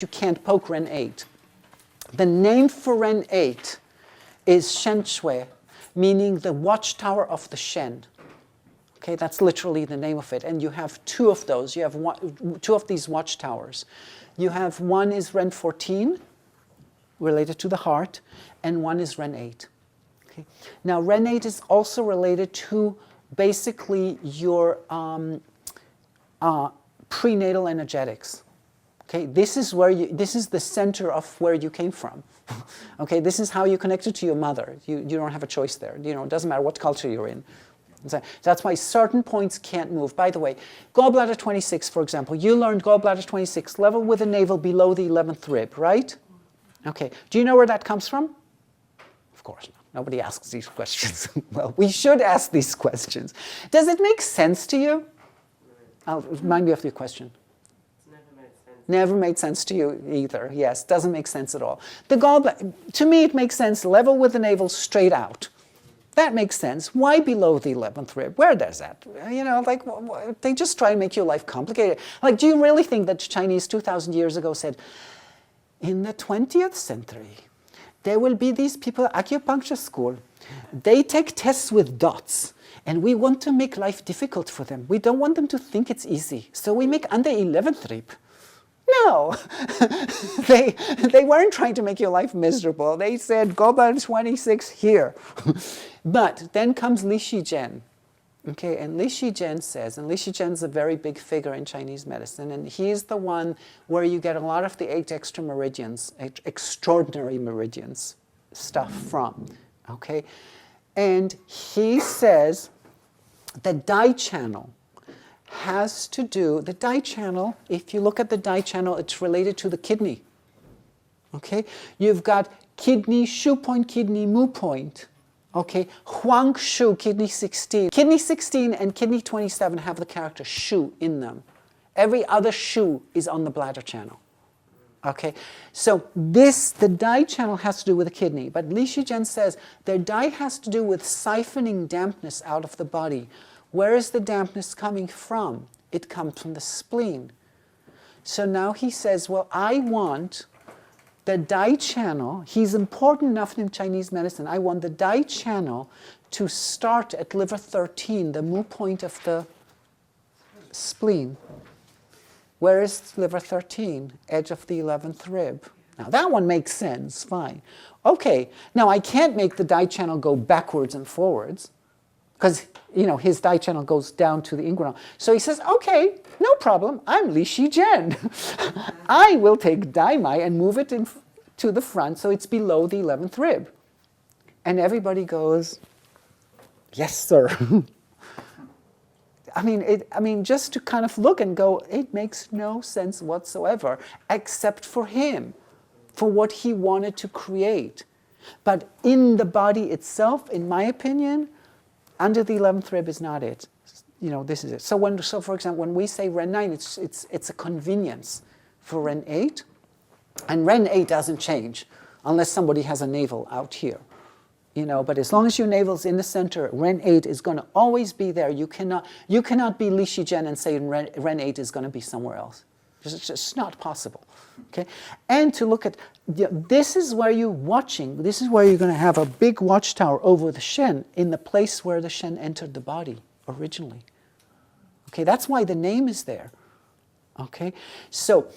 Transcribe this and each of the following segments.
you can't poke Ren 8. The name for Ren 8 is Shen Shui, meaning the watchtower of the Shen. Okay, that's literally the name of it. And you have two of those. You have two of these watchtowers. You have one is Ren 14, related to the heart, and one is Ren 8. Okay. Now, Ren 8 is also related to basically your prenatal energetics. Okay, this is the center of where you came from. Okay, this is how you connected to your mother. You don't have a choice there. You know, it doesn't matter what culture you're in. So that's why certain points can't move. By the way, gallbladder 26, for example, you learned gallbladder 26, level with the navel below the 11th rib, right? Okay, do you know where that comes from? Of course not. Nobody asks these questions. Well, we should ask these questions. Does it make sense to you? I'll remind me of your question. Never made sense to you either. Yes, doesn't make sense at all. The gallbladder, to me, it makes sense. Level with the navel, straight out. That makes sense. Why below the 11th rib? Where does that? You know, like, they just try to make your life complicated. Like, do you really think that Chinese 2,000 years ago said, in the 20th century, there will be these people at acupuncture school. They take tests with dots, and we want to make life difficult for them. We don't want them to think it's easy, so we make under 11th rib. No, they weren't trying to make your life miserable. They said, gallbladder 26 here. But then comes Li Shijian. Okay, and Li Shijian says, and Li Shijian's a very big figure in Chinese medicine, and he's the one where you get a lot of the 8 extra meridians, extraordinary meridians stuff from. Okay, and he says the dye channel has to do, the dye channel, if you look at the dye channel, it's related to the kidney. Okay? You've got kidney, shu point, kidney, mu point. Okay? Huang shu, kidney 16. Kidney 16 and kidney 27 have the character shu in them. Every other shu is on the bladder channel. Okay? So the dye channel has to do with the kidney, but Li Shijian says their dye has to do with siphoning dampness out of the body. Where is the dampness coming from? It comes from the spleen. So now he says, well, I want the dye channel. He's important enough in Chinese medicine. I want the dye channel to start at liver 13, the mu point of the spleen. Where is liver 13? Edge of the 11th rib. Now that one makes sense, fine. Okay, now I can't make the dye channel go backwards and forwards, because, you know, his dye channel goes down to the inguinal. So he says, okay, no problem, I'm Li Shijian. I will take dye mai and move it to the front so it's below the 11th rib. And everybody goes, yes, sir. I mean, just to kind of look and go, it makes no sense whatsoever, except for him, for what he wanted to create. But in the body itself, in my opinion, under the 11th rib is not it. You know, this is it. So for example, when we say Ren 9, it's a convenience for Ren 8. And Ren 8 doesn't change unless somebody has a navel out here. You know, but as long as your navel's in the center, Ren 8 is going to always be there. You cannot be Li Shijian and say Ren 8 is going to be somewhere else. It's just not possible. Okay? And to look at, this is where you're watching, this is where you're going to have a big watchtower over the Shen, in the place where the Shen entered the body originally. Okay, that's why the name is there. Okay, so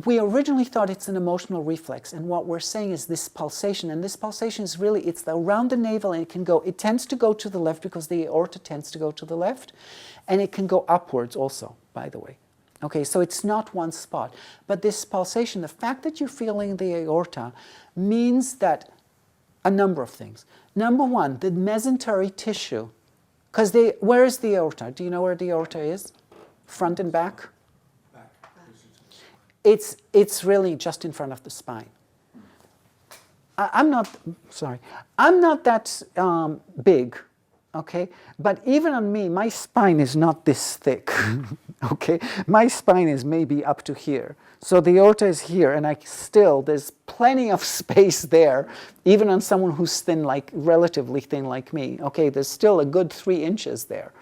we originally thought it's an emotional reflex, and what we're saying is this pulsation, and this pulsation is really, it's around the navel, and it tends to go to the left because the aorta tends to go to the left, and it can go upwards also, by the way. Okay, so it's not one spot. But this pulsation, the fact that you're feeling the aorta, means that a number of things. Number one, the mesentery tissue. Because where is the aorta? Do you know where the aorta is? Front and back? Back. It's really just in front of the spine. I'm not that big. Okay, but even on me, my spine is not this thick. Okay, my spine is maybe up to here. So the aorta is here, and there's plenty of space there, even on someone who's thin, relatively thin like me. Okay, there's still a good 3 inches there.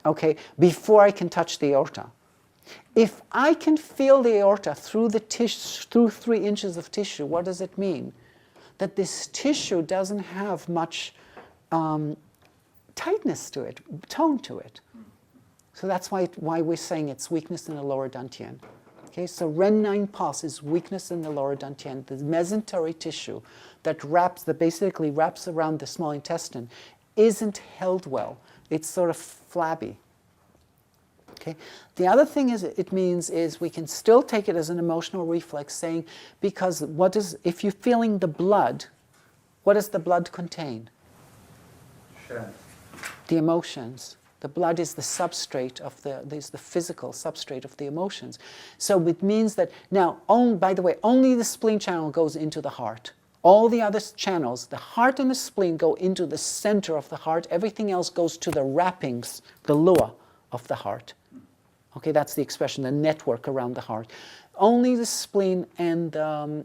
Okay, before I can touch the aorta. If I can feel the aorta through the tissue, through 3 inches of tissue, what does it mean? That this tissue doesn't have much tightness to it, tone to it. So that's why we're saying it's weakness in the lower dantian. Okay, so Ren 9 pulse is weakness in the lower dantian, the mesentery tissue that basically wraps around the small intestine, isn't held well. It's sort of flabby. Okay. The other thing it means is we can still take it as an emotional reflex, saying, because if you're feeling the blood, what does the blood contain? Shed. The emotions. The blood is the substrate of the physical substrate of the emotions. So it means that now, by the way, only the spleen channel goes into the heart. All the other channels, the heart and the spleen, go into the center of the heart. Everything else goes to the wrappings, the lua of the heart. Okay, that's the expression, the network around the heart. Only the spleen and the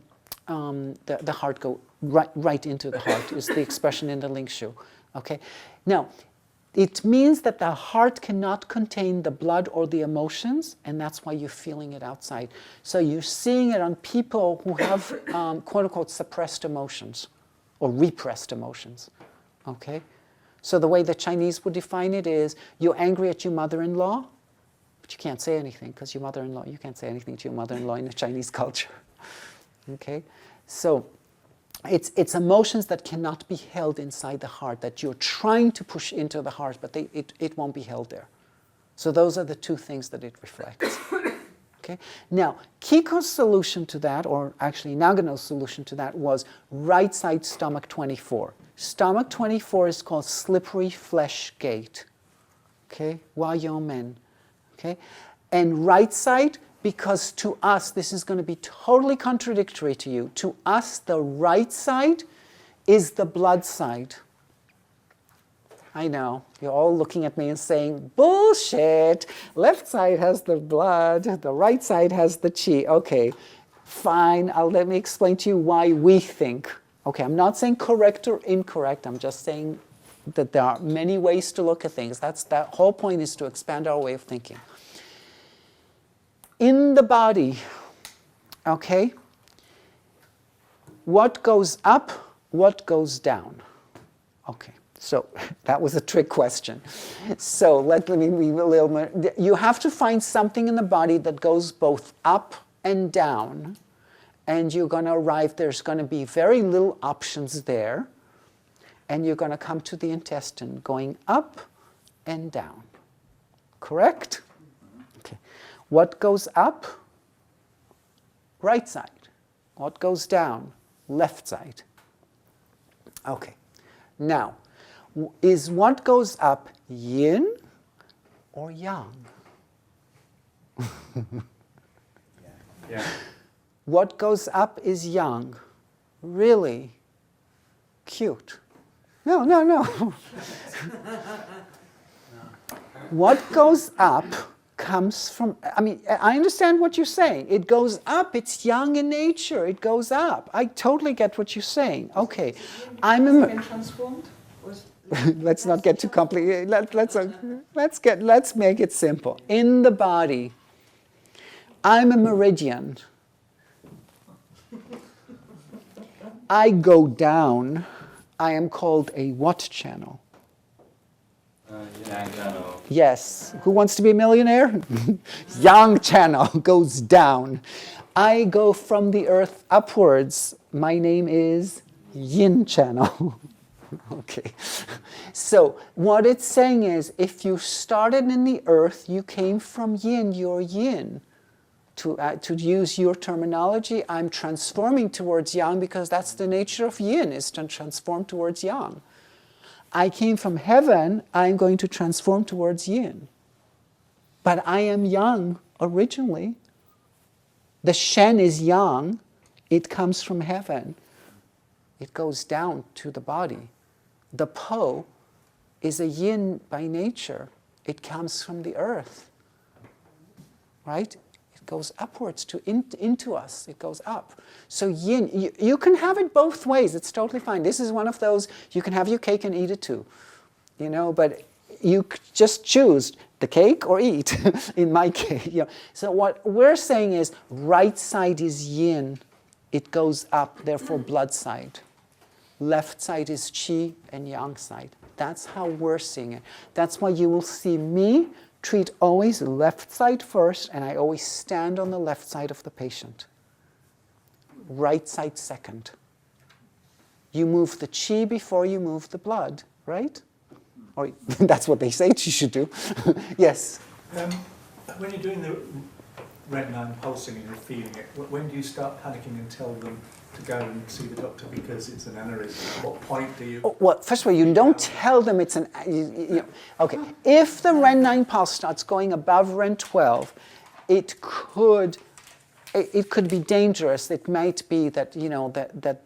heart go right into the heart, is the expression in the Ling Shu. Okay, now, it means that the heart cannot contain the blood or the emotions, and that's why you're feeling it outside. So you're seeing it on people who have, quote-unquote, suppressed emotions or repressed emotions. Okay? So the way the Chinese would define it is, you're angry at your mother-in-law, but you can't say anything because your mother-in-law, you can't say anything to your mother-in-law in the Chinese culture. Okay? So it's emotions that cannot be held inside the heart, that you're trying to push into the heart, but it won't be held there. So those are the 2 things that it reflects. Okay? Now, Kiiko's solution to that, or actually Nagano's solution to that, was right side stomach 24. Stomach 24 is called slippery flesh gate. Okay? Wa Yo Men. Okay? And right side, because to us, this is going to be totally contradictory to you. To us, the right side is the blood side. I know, you're all looking at me and saying, bullshit, left side has the blood, the right side has the chi. Okay, fine, let me explain to you why we think. Okay, I'm not saying correct or incorrect, I'm just saying that there are many ways to look at things. That whole point is to expand our way of thinking. In the body, okay, what goes up, what goes down? Okay, so that was a trick question. So let me be a little more. You have to find something in the body that goes both up and down, and you're going to arrive, there's going to be very little options there, and you're going to come to the intestine going up and down. Correct? Okay. What goes up? Right side. What goes down? Left side. Okay. Now, is what goes up yin or yang? Yeah. What goes up is yang. Really? Cute. No. What goes up comes from, I mean, I understand what you're saying. It goes up, it's yang in nature, it goes up. I totally get what you're saying. Okay. Transformed? Let's not get too complicated. Let's make it simple. In the body, I'm a meridian. I go down. I am called a what channel? Yang channel. Yes. Who wants to be a millionaire? Yang channel goes down. I go from the earth upwards. My name is yin channel. Okay. So what it's saying is, if you started in the earth, you came from yin, you're yin. To use your terminology, I'm transforming towards yang because that's the nature of yin, is to transform towards yang. I came from heaven, I'm going to transform towards yin. But I am yang originally. The shen is yang, it comes from heaven. It goes down to the body. The po is a yin by nature. It comes from the earth. Right? It goes upwards into us. It goes up. So yin, you can have it both ways. It's totally fine. This is one of those, you can have your cake and eat it too. You know, but you just choose the cake or eat, in my case. You know. So what we're saying is right side is yin. It goes up, therefore blood side. Left side is qi and yang side. That's how we're seeing it. That's why you will see me treat always left side first, and I always stand on the left side of the patient. Right side second. You move the qi before you move the blood, right? Or that's what they say you should do. Yes? When you're doing the red line pulsing and you're feeling it, when do you start panicking and tell them to go and see the doctor because it's an aneurysm? At what point do you... Well, first of all, you don't tell them it's an... Okay, if the Ren 9 pulse starts going above Ren 12, it could be dangerous. It might be that, you know, that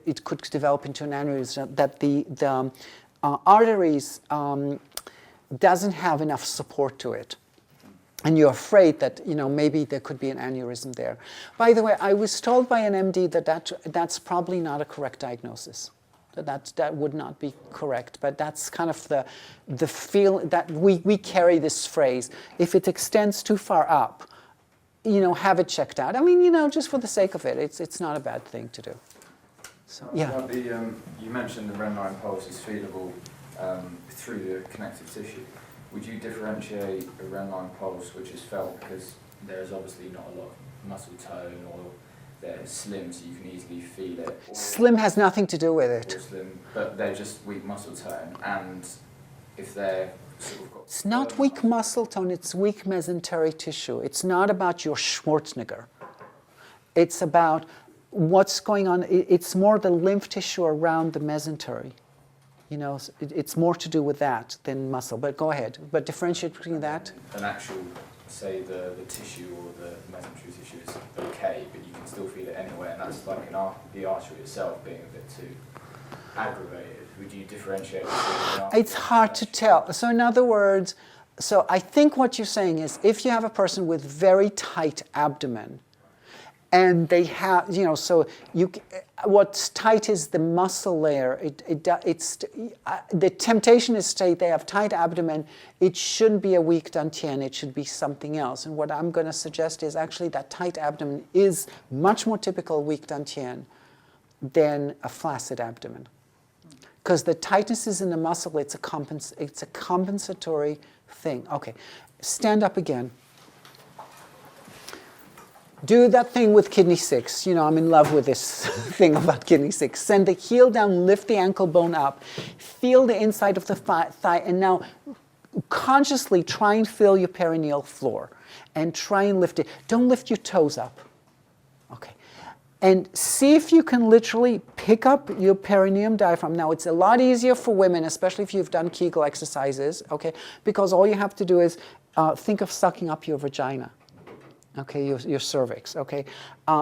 it could develop into an aneurysm, that the arteries doesn't have enough support to it. And you're afraid that, you know, maybe there could be an aneurysm there. By the way, I was told by an MD that's probably not a correct diagnosis. That would not be correct. But that's kind of the feel that we carry this phrase. If it extends too far up, you know, have it checked out. I mean, you know, just for the sake of it, it's not a bad thing to do. So, yeah. About you mentioned the Ren line pulse is feelable through the connective tissue. Would you differentiate a Ren line pulse, which is felt because there is obviously not a lot of muscle tone, or they're slim so you can easily feel it? Slim has nothing to do with it. Or slim, but they're just weak muscle tone, and if they're sort of got... It's not weak muscle tone, it's weak mesenteric tissue. It's not about your Schwarzenegger. It's about what's going on. It's more the lymph tissue around the mesentery. You know, it's more to do with that than muscle. But go ahead. But differentiate between that. An actual, say, the tissue or the mesentery tissue is okay, but you can still feel it anyway, and that's like the artery itself being a bit too aggravated. Would you differentiate between the artery? It's hard to tell. So in other words, so I think what you're saying is if you have a person with very tight abdomen, and they have, you know, so what's tight is the muscle layer. The temptation is to say they have tight abdomen. It shouldn't be a weak dantian. It should be something else. And what I'm going to suggest is actually that tight abdomen is much more typical weak dantian than a flaccid abdomen. Because the tightness is in the muscle. It's a compensatory thing. Okay, stand up again. Do that thing with kidney 6. You know, I'm in love with this thing about kidney 6. Send the heel down, lift the ankle bone up, feel the inside of the thigh, and now consciously try and feel your perineal floor. And try and lift it. Don't lift your toes up. Okay. And see if you can literally pick up your perineum diaphragm. Now, it's a lot easier for women, especially if you've done Kegel exercises, okay? Because all you have to do is think of sucking up your vagina. Okay, your cervix. Okay,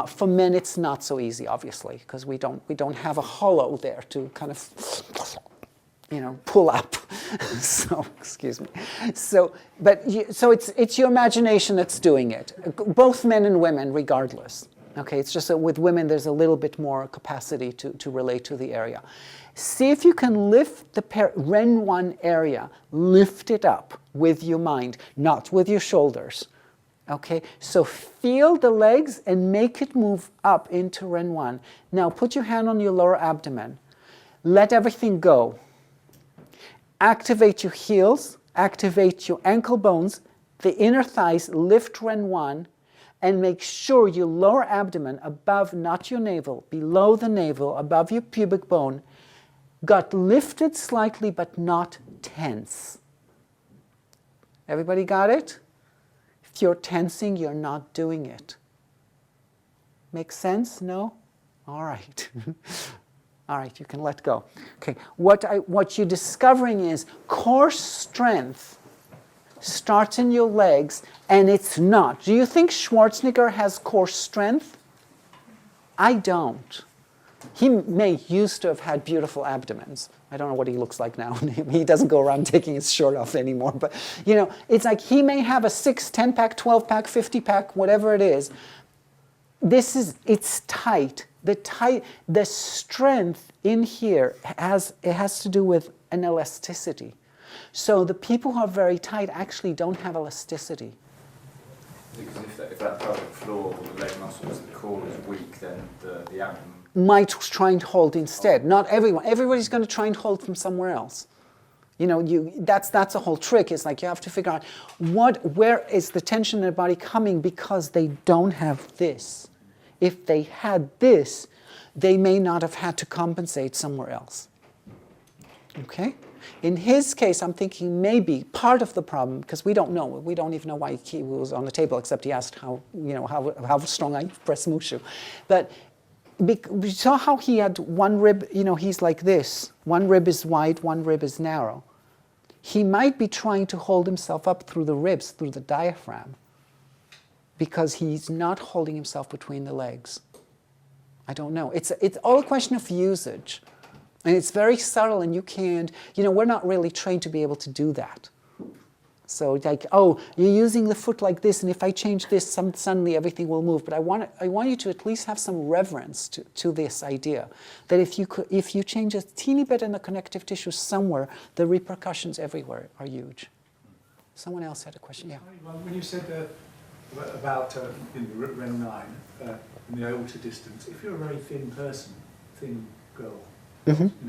for men it's not so easy, obviously, because we don't have a hollow there to kind of, you know, pull up. So excuse me. So it's your imagination that's doing it. Both men and women, regardless. Okay, it's just that with women there's a little bit more capacity to relate to the area. See if you can lift the Ren 1 area. Lift it up with your mind, not with your shoulders. Okay, so feel the legs and make it move up into Ren 1. Now put your hand on your lower abdomen. Let everything go. Activate your heels, activate your ankle bones, the inner thighs, lift Ren 1, and make sure your lower abdomen above, not your navel, below the navel, above your pubic bone, got lifted slightly but not tense. Everybody got it? If you're tensing, you're not doing it. Make sense? No? All right. All right, you can let go. Okay, what you're discovering is core strength starts in your legs, and it's not. Do you think Schwarzenegger has core strength? I don't. He used to have had beautiful abdomens. I don't know what he looks like now. He doesn't go around taking his shirt off anymore. But, you know, it's like he may have a 6, 10-pack, 12-pack, 50-pack, whatever it is. It's tight. The strength in here has to do with an elasticity. So the people who are very tight actually don't have elasticity. Because if that pelvic floor or the leg muscles, the core is weak, then the abdomen... Might try and hold instead. Not everyone. Everybody's going to try and hold from somewhere else. You know, that's the whole trick. It's like you have to figure out where is the tension in their body coming because they don't have this. If they had this, they may not have had to compensate somewhere else. Okay? In his case, I'm thinking maybe part of the problem, because we don't know. We don't even know why he was on the table, except he asked how strong I press mushu. But we saw how he had one rib, he's like this. One rib is wide, one rib is narrow. He might be trying to hold himself up through the ribs, through the diaphragm, because he's not holding himself between the legs. I don't know. It's all a question of usage. And it's very subtle, and you can't, we're not really trained to be able to do that. So like, oh, you're using the foot like this, and if I change this, suddenly everything will move. But I want you to at least have some reverence to this idea, that if you change a teeny bit in the connective tissue somewhere, the repercussions everywhere are huge. Someone else had a question, yeah. When you said about in the Ren 9, in the aorta distance, if you're a very thin person, thin girl, Mm-hmm.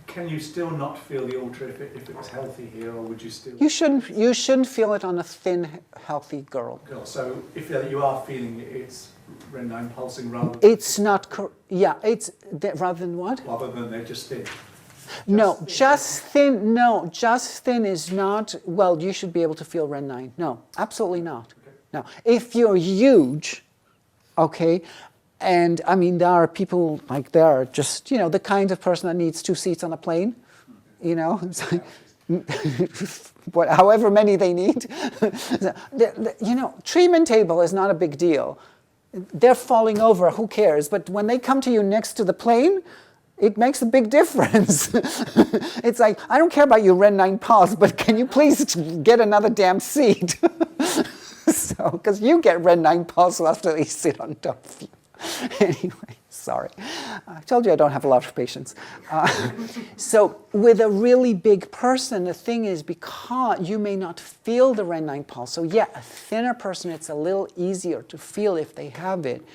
Can you still not feel the aorta if it was healthy here, or would you still? You shouldn't feel it on a thin, healthy girl. So if you are feeling it, it's Ren 9 pulsing rather. It's not. It's rather than what? Rather than they're just thin. Just thin. No, just thin is not. Well, you should be able to feel Ren 9. No, absolutely not. Okay. No, if you're huge, okay. And I mean, there are people like there are just the kind of person that needs 2 seats on a plane, it's like, however many they need. Treatment table is not a big deal. They're falling over, who cares? But when they come to you next to the plane, it makes a big difference. It's like, I don't care about your Ren 9 pulse, but can you please get another damn seat? So, because you get Ren 9 pulse after they sit on top of you. Anyway, sorry. I told you I don't have a lot of patience. So with a really big person, the thing is because you may not feel the Ren 9 pulse. So yeah, a thinner person, it's a little easier to feel if they have it.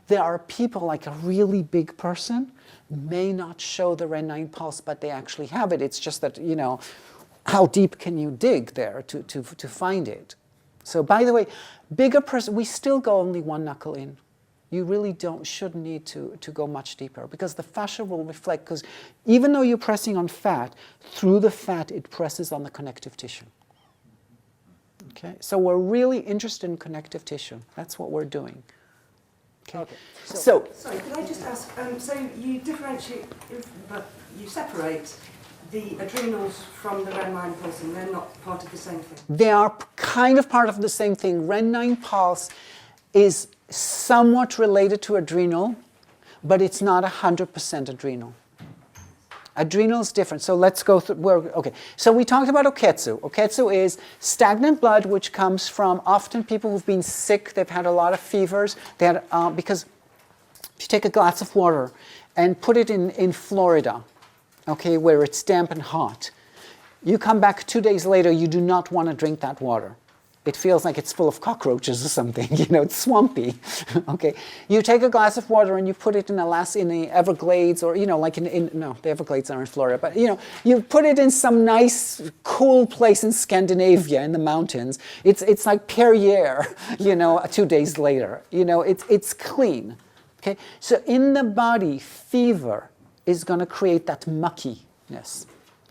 There are people like a really big person may not show the Ren 9 pulse, but they actually have it. It's just that, how deep can you dig there to find it? So by the way, bigger person, we still go only one knuckle in. You really shouldn't need to go much deeper, because the fascia will reflect, because even though you're pressing on fat, through the fat it presses on the connective tissue. Okay, so we're really interested in connective tissue. That's what we're doing. Okay. So sorry, could I just ask, so you differentiate, you separate the adrenals from the Ren 9 pulsing, they're not part of the same thing? They are kind of part of the same thing. Ren 9 pulse is somewhat related to adrenal, but it's not 100% adrenal. Adrenal is different. So let's go through. Okay. So we talked about Oketsu. Oketsu is stagnant blood, which comes from often people who've been sick. They've had a lot of fevers. They had because if you take a glass of water and put it in Florida, okay, where it's damp and hot, you come back 2 days later. You do not want to drink that water. It feels like it's full of cockroaches or something, it's swampy, okay? You take a glass of water and you put it in the Everglades, or, like no, the Everglades are in Florida, but, you put it in some nice, cool place in Scandinavia, in the mountains. It's like Perrier, 2 days later, it's clean, okay? So in the body, fever is gonna create that muckiness.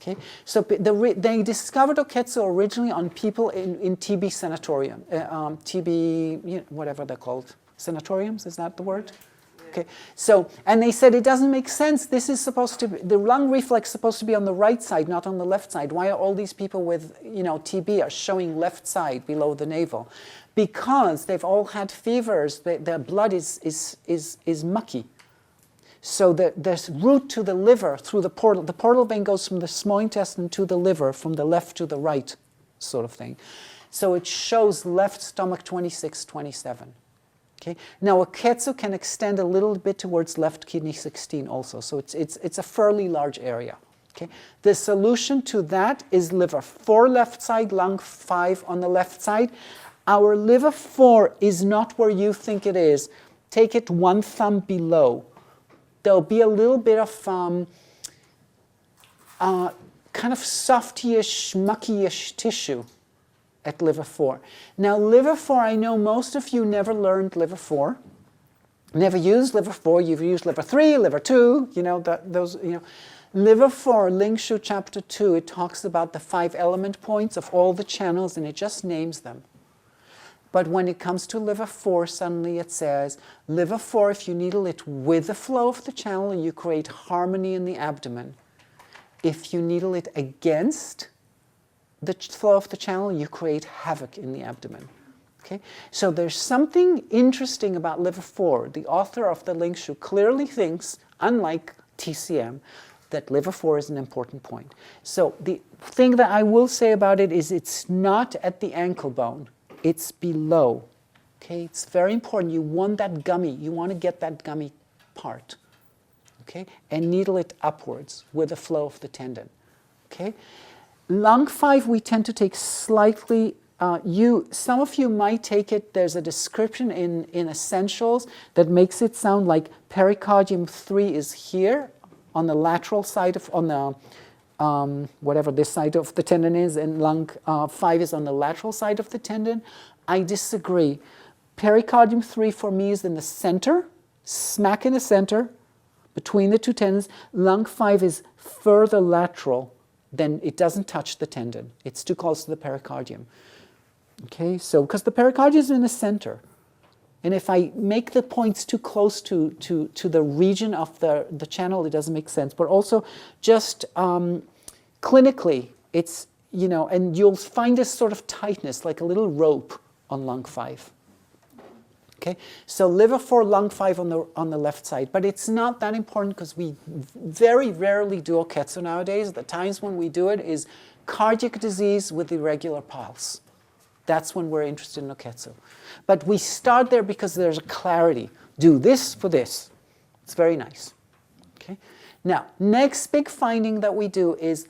Okay, so they discovered Oketsu originally on people in TB sanatorium, TB, whatever they're called, sanatoriums, is that the word? Yeah. Okay, so, and they said it doesn't make sense. This is supposed to be, the lung reflex is supposed to be on the right side, not on the left side. Why are all these people with, TB are showing left side below the navel? Because they've all had fevers, their blood is mucky. So the route to the liver through the portal vein goes from the small intestine to the liver, from the left to the right, sort of thing. So it shows left stomach 26, 27. Okay. Now Oketsu can extend a little bit towards left kidney 16 also. So it's a fairly large area. Okay? The solution to that is liver 4 left side, lung 5 on the left side. Our liver 4 is not where you think it is. Take it 1 thumb below. There'll be a little bit of kind of softy-ish, mucky-ish tissue at liver 4. Now, liver 4, I know most of you never learned liver 4. Never used liver 4. You've used liver 3, liver 2, those. Liver 4, Ling Shu chapter 2, it talks about the 5 element points of all the channels, and it just names them. But when it comes to liver 4, suddenly it says, liver 4, if you needle it with the flow of the channel, you create harmony in the abdomen. If you needle it against the flow of the channel, you create havoc in the abdomen. Okay? So there's something interesting about liver 4. The author of the Ling Shu clearly thinks, unlike TCM, that liver 4 is an important point. So the thing that I will say about it is it's not at the ankle bone. It's below. Okay? It's very important. You want that gummy. You want to get that gummy part. Okay? And needle it upwards with the flow of the tendon. Okay? Lung 5 we tend to take slightly, some of you might take it, there's a description in Essentials that makes it sound like pericardium 3 is here on the lateral side of, on the, whatever this side of the tendon is, and lung 5 is on the lateral side of the tendon. I disagree. Pericardium 3 for me is in the center, smack in the center, between the two tendons. Lung 5 is further lateral, then it doesn't touch the tendon. It's too close to the pericardium. Okay, so because the pericardium is in the center. And if I make the points too close to the region of the channel, it doesn't make sense. But also just clinically, it's, and you'll find this sort of tightness, like a little rope on lung 5. Okay, so liver 4, lung 5 on the left side, but it's not that important because we very rarely do Oketsu nowadays. The times when we do it is cardiac disease with irregular pulse. That's when we're interested in Oketsu. But we start there because there's a clarity. Do this for this. It's very nice. Okay. Now, next big finding that we do is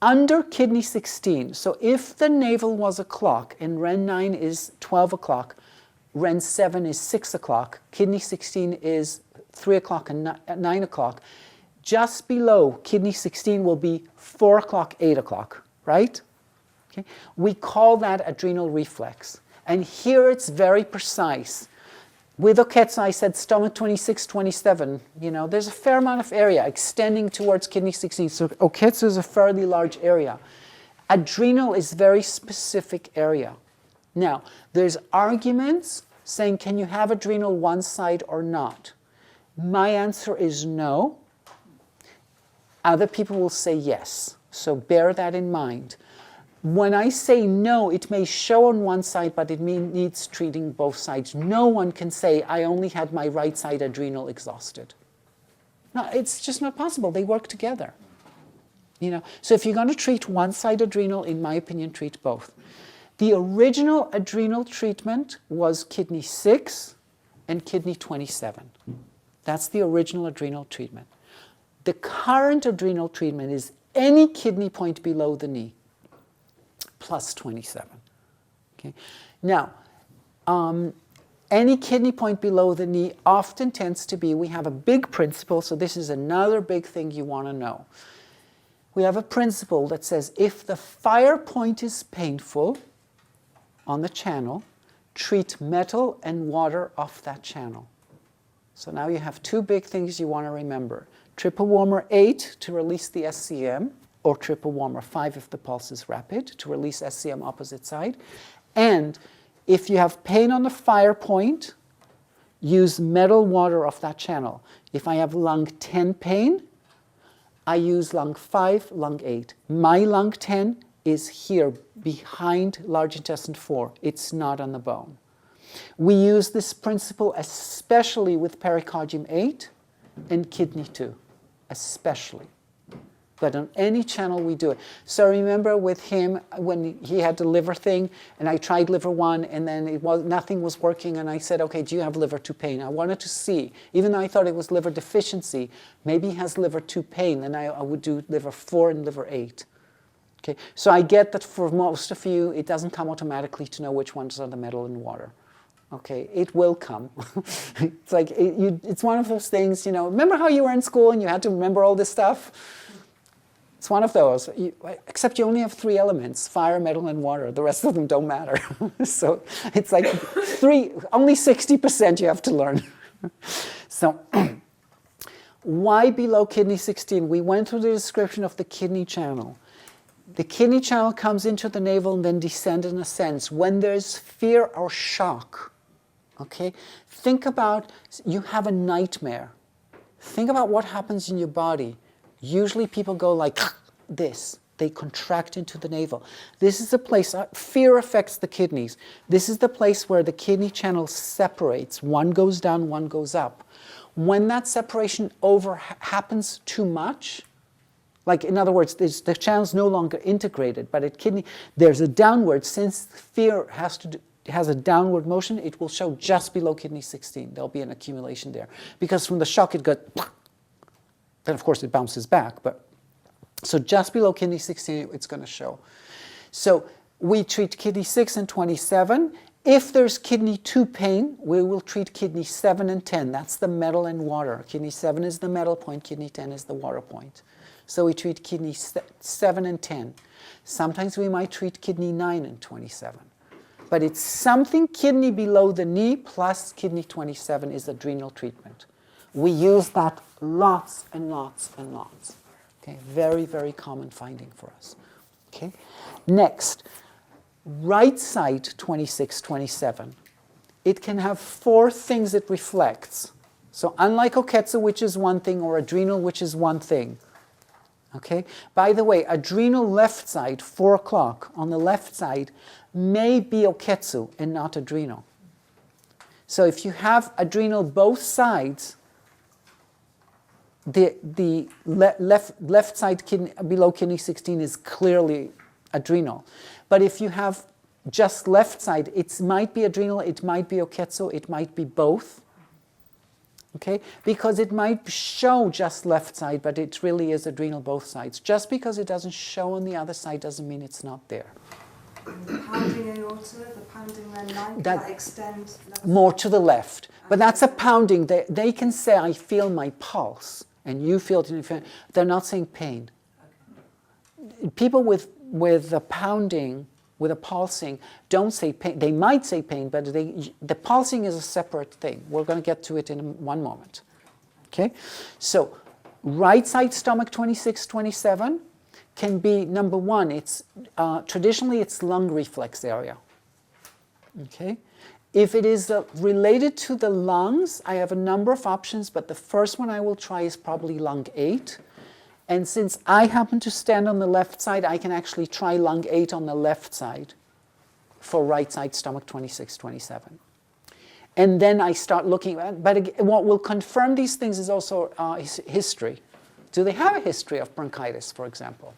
under kidney 16. So if the navel was a clock and Ren 9 is 12 o'clock, Ren 7 is 6 o'clock, kidney 16 is 3 o'clock and 9 o'clock. Just below kidney 16 will be 4 o'clock, 8 o'clock, right? Okay. We call that adrenal reflex. And here it's very precise. With Oketsu, I said stomach 26, 27. There's a fair amount of area extending towards kidney 16. So Oketsu is a fairly large area. Adrenal is very specific area. Now, there's arguments saying, can you have adrenal one side or not? My answer is no. Other people will say yes. So bear that in mind. When I say no, it may show on one side, but it needs treating both sides. No one can say, I only had my right side adrenal exhausted. No, it's just not possible. They work together. So if you're going to treat one side adrenal, in my opinion, treat both. The original adrenal treatment was kidney 6 and kidney 27. That's the original adrenal treatment. The current adrenal treatment is any kidney point below the knee, plus 27. Okay? Now, any kidney point below the knee often tends to be, we have a big principle, so this is another big thing you want to know. We have a principle that says if the fire point is painful on the channel, treat metal and water off that channel. So now you have two big things you want to remember. Triple warmer 8 to release the SCM, or triple warmer 5 if the pulse is rapid, to release SCM opposite side. And if you have pain on the fire point, use metal water off that channel. If I have lung 10 pain, I use lung 5, lung 8. My lung 10 is here behind large intestine 4. It's not on the bone. We use this principle especially with pericardium 8 and kidney 2, especially. But on any channel we do it. So remember with him, when he had the liver thing, and I tried liver 1, and then nothing was working, and I said, okay, do you have liver 2 pain? I wanted to see, even though I thought it was liver deficiency, maybe he has liver 2 pain, and I would do liver 4 and liver 8. Okay, so I get that for most of you, it doesn't come automatically to know which ones are the metal and water. Okay, it will come. It's like, it's one of those things, remember how you were in school and you had to remember all this stuff? It's one of those, except you only have 3 elements, fire, metal, and water. The rest of them don't matter. So it's like only 60% you have to learn. So why below kidney 16? We went through the description of the kidney channel. The kidney channel comes into the navel and then descends and ascends. When there's fear or shock, okay, think about, you have a nightmare. Think about what happens in your body. Usually people go like this. They contract into the navel. This is the place, fear affects the kidneys. This is the place where the kidney channel separates. One goes down, one goes up. When that separation happens too much, like in other words, the channel's no longer integrated, but at kidney, there's a downward, since fear has a downward motion, it will show just below kidney 16. There'll be an accumulation there. Because from the shock it got, then of course it bounces back, but so just below kidney 16 it's going to show. So we treat kidney 6 and 27. If there's kidney 2 pain, we will treat kidney 7 and 10. That's the metal and water. Kidney 7 is the metal point, kidney 10 is the water point. So we treat kidney 7 and 10. Sometimes we might treat kidney 9 and 27. But it's something kidney below the knee plus kidney 27 is adrenal treatment. We use that lots and lots and lots. Okay, very, very common finding for us. Okay, next, right side 26, 27. It can have 4 things it reflects. So unlike Oketsu, which is one thing, or adrenal, which is one thing. Okay, by the way, adrenal left side, 4 o'clock on the left side, may be Oketsu and not adrenal. So if you have adrenal both sides, the left side kidney, below kidney 16 is clearly adrenal. But if you have just left side, it might be adrenal, it might be Oketsu, it might be both. Okay? Because it might show just left side, but it really is adrenal both sides. Just because it doesn't show on the other side doesn't mean it's not there. The pounding aorta, the pounding Ren 9, that extends more to the left. But that's a pounding. They can say, I feel my pulse, and you feel it. They're not saying pain. Okay. People with a pounding, with a pulsing, don't say pain. They might say pain, but the pulsing is a separate thing. We're going to get to it in one moment. Okay? So, right side stomach 26, 27 can be, number 1, it's traditionally it's lung reflex area. Okay? If it is related to the lungs, I have a number of options, but the first one I will try is probably lung 8. And since I happen to stand on the left side, I can actually try lung 8 on the left side for right side stomach 26, 27. And then I start looking at, but again, what will confirm these things is also history. Do they have a history of bronchitis, for example?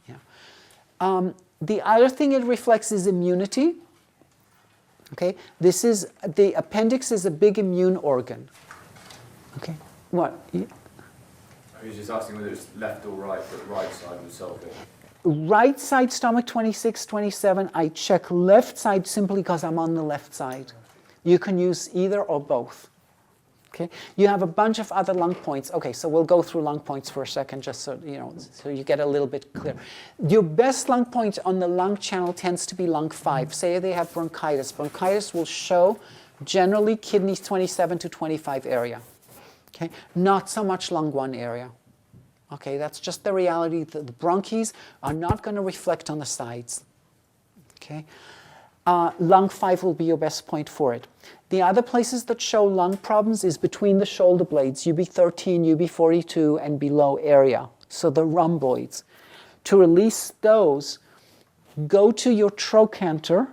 Yeah. The other thing it reflects is immunity. Okay, this is, the appendix is a big immune organ. Okay, what? I was just asking whether it's left or right, but right side would solve it. Right side stomach 26, 27, I check left side simply because I'm on the left side. You can use either or both. Okay, you have a bunch of other lung points. Okay, so we'll go through lung points for a second, just so so you get a little bit clear. Your best lung point on the lung channel tends to be lung 5. Say they have bronchitis. Bronchitis will show generally kidneys 27 to 25 area. Okay, not so much lung 1 area. Okay, that's just the reality. The bronchies are not going to reflect on the sides. Okay. Lung 5 will be your best point for it. The other places that show lung problems is between the shoulder blades, UB13, UB42, and below area, so the rhomboids. To release those, go to your trochanter.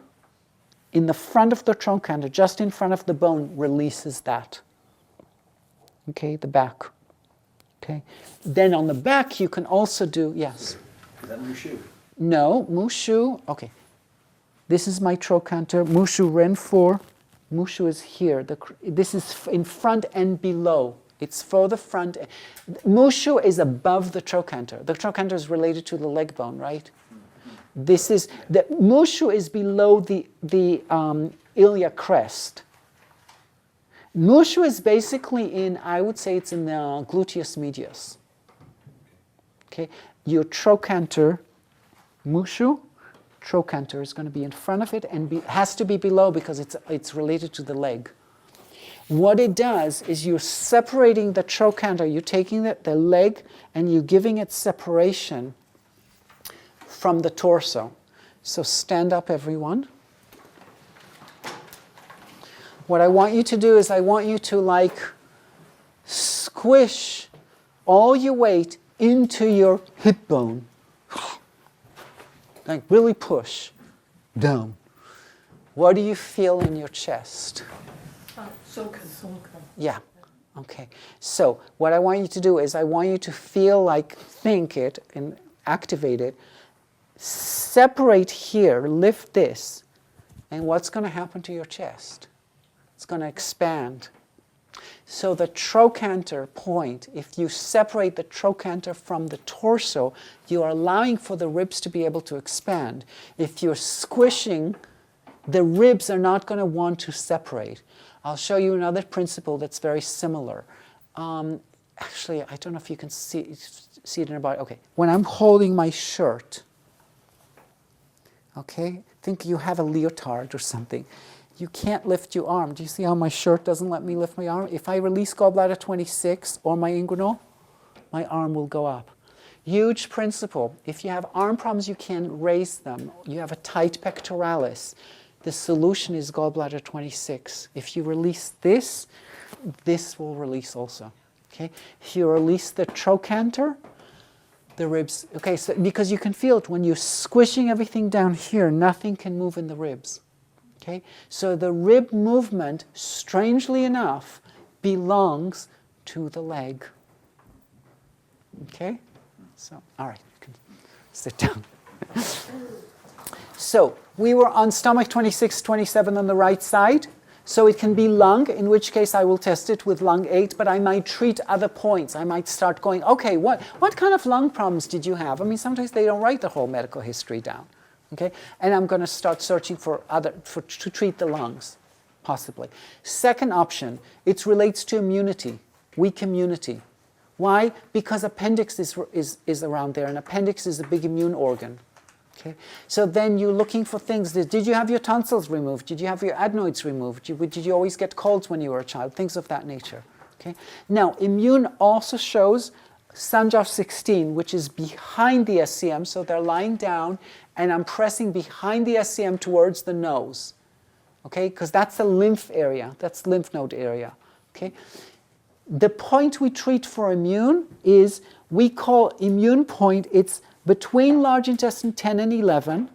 In the front of the trochanter, just in front of the bone, releases that. Okay, the back. Okay. Then on the back, you can also do, yes. Is that Mushu? No, Mushu, okay. This is my trochanter, Mushu Ren 4. Mushu is here. This is in front and below. It's for the front. Mushu is above the trochanter. The trochanter is related to the leg bone, right? This is, the Mushu is below the iliac crest. Mushu is basically in, I would say it's in the gluteus medius. Okay, your trochanter, Mushu, trochanter is going to be in front of it and has to be below because it's related to the leg. What it does is you're separating the trochanter, you're taking the leg and you're giving it separation from the torso. So stand up, everyone. What I want you to do is I want you to like squish all your weight into your hip bone. Like really push down. What do you feel in your chest? Yeah. Okay. So what I want you to do is I want you to feel like, think it and activate it. Separate here, lift this. And what's going to happen to your chest? It's going to expand. So the trochanter point, if you separate the trochanter from the torso, you are allowing for the ribs to be able to expand. If you're squishing, the ribs are not going to want to separate. I'll show you another principle that's very similar. Actually, I don't know if you can see it in your body. Okay, when I'm holding my shirt, okay, think you have a leotard or something. You can't lift your arm. Do you see how my shirt doesn't let me lift my arm? If I release gallbladder 26 or my inguinal, my arm will go up. Huge principle. If you have arm problems, you can't raise them. You have a tight pectoralis. The solution is gallbladder 26. If you release this, this will release also. Okay? If you release the trochanter, the ribs, okay, so because you can feel it when you're squishing everything down here, nothing can move in the ribs. Okay? So the rib movement, strangely enough, belongs to the leg. Okay? So, all right, you can sit down. So, we were on stomach 26, 27 on the right side. So it can be lung, in which case I will test it with lung 8, but I might treat other points. I might start going, okay, what kind of lung problems did you have? I mean, sometimes they don't write the whole medical history down. Okay? And I'm going to start searching to treat the lungs, possibly. Second option, it relates to immunity, weak immunity. Why? Because appendix is around there, and appendix is a big immune organ. Okay? So then you're looking for things. Did you have your tonsils removed? Did you have your adenoids removed? Did you always get colds when you were a child? Things of that nature. Okay? Now, immune also shows Sanjov 16, which is behind the SCM, so they're lying down, and I'm pressing behind the SCM towards the nose. Okay? Because that's the lymph area. That's lymph node area. Okay? The point we treat for immune is, we call immune point, it's between large intestine 10 and 11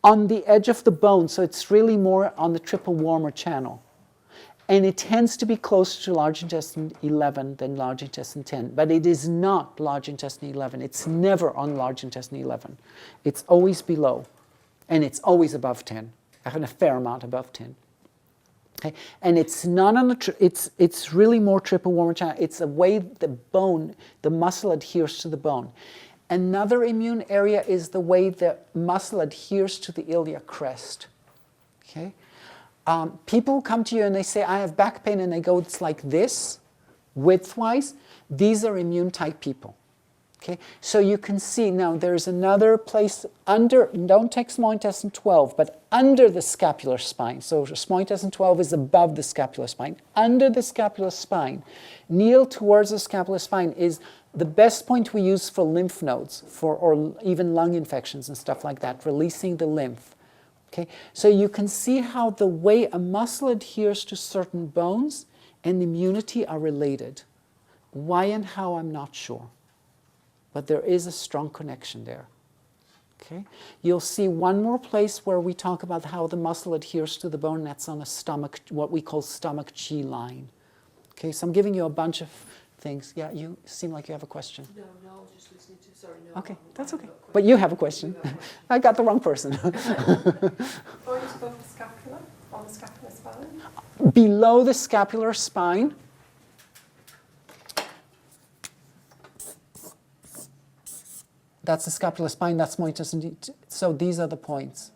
on the edge of the bone, so it's really more on the triple warmer channel. And it tends to be closer to large intestine 11 than large intestine 10, but it is not large intestine 11. It's never on large intestine 11. It's always below, and it's always above 10, and a fair amount above 10. Okay? And it's not on the, it's really more triple warmer channel. It's the way the bone, the muscle adheres to the bone. Another immune area is the way the muscle adheres to the iliac crest. Okay? People come to you and they say, I have back pain, and they go, it's like this, widthwise. These are immune type people. Okay? So you can see now there's another place under, don't take small intestine 12, but under the scapular spine. So small intestine 12 is above the scapular spine. Under the scapular spine, kneel towards the scapular spine is the best point we use for lymph nodes, or even lung infections and stuff like that, releasing the lymph. Okay? So you can see how the way a muscle adheres to certain bones and immunity are related. Why and how, I'm not sure. But there is a strong connection there. Okay? You'll see one more place where we talk about how the muscle adheres to the bone, and that's on a stomach, what we call stomach G line. Okay? So I'm giving you a bunch of things. Yeah, you seem like you have a question. No, I was just listening to, sorry, no. Okay, that's I okay. haven't got a But you have a question. You have a question. I got the wrong person. Point above the scapula, on the scapular spine. Below the scapular spine. That's the scapular spine, that's moitus. So these are the points.